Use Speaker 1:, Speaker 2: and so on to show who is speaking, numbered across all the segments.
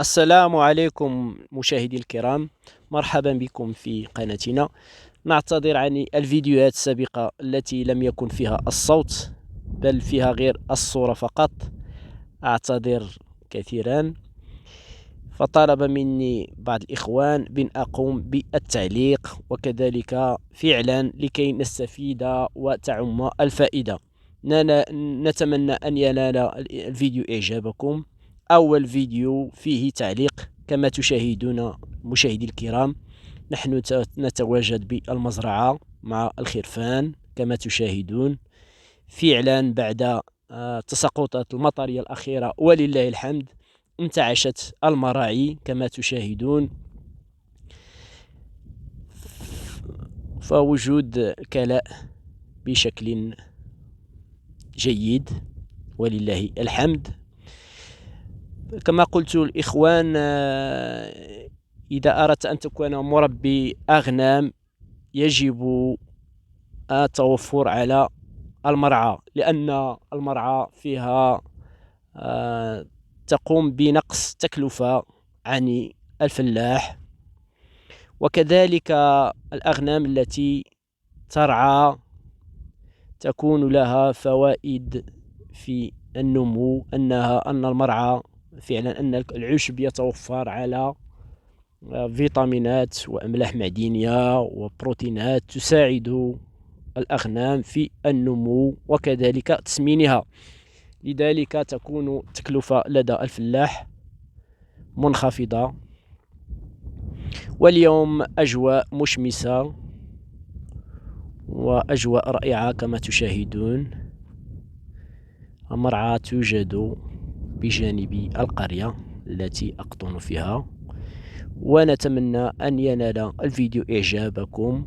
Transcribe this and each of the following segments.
Speaker 1: السلام عليكم مشاهدي الكرام، مرحبا بكم في قناتنا. نعتذر عن الفيديوهات السابقة التي لم يكن فيها الصوت بل فيها غير الصورة فقط. أعتذر كثيرا. فطلب مني بعض الإخوان بأن أقوم بالتعليق وكذلك فعلا لكي نستفيد وتعم الفائدة. نتمنى أن ينال الفيديو إعجابكم. أول فيديو فيه تعليق كما تشاهدون مشاهدي الكرام. نحن نتواجد بالمزرعة مع الخرفان كما تشاهدون. فعلا بعد تساقطات المطرية الأخيرة ولله الحمد انتعشت المراعي كما تشاهدون، فوجود كلاء بشكل جيد ولله الحمد. كما قلت الإخوان، إذا أردت أن تكون مربي أغنام يجب التوفر على المرعى، لأن المرعى فيها تقوم بنقص تكلفة عن الفلاح، وكذلك الأغنام التي ترعى تكون لها فوائد في النمو. أن المرعى فعلا أن العشب يتوفر على فيتامينات وأملاح معدنية وبروتينات تساعد الأغنام في النمو وكذلك تسمينها، لذلك تكون التكلفة لدى الفلاح منخفضة. واليوم أجواء مشمسة وأجواء رائعة كما تشاهدون. المرعى توجد بجانب القرية التي أقطن فيها، ونتمنى أن ينال الفيديو إعجابكم،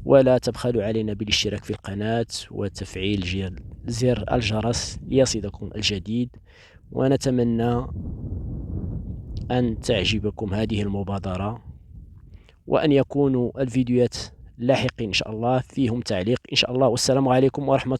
Speaker 1: ولا تبخلوا علينا بالاشتراك في القناة وتفعيل زر الجرس ليصلكم الجديد. ونتمنى أن تعجبكم هذه المبادرة، وأن يكونوا الفيديوهات لاحقين إن شاء الله فيهم تعليق إن شاء الله. والسلام عليكم ورحمة الله.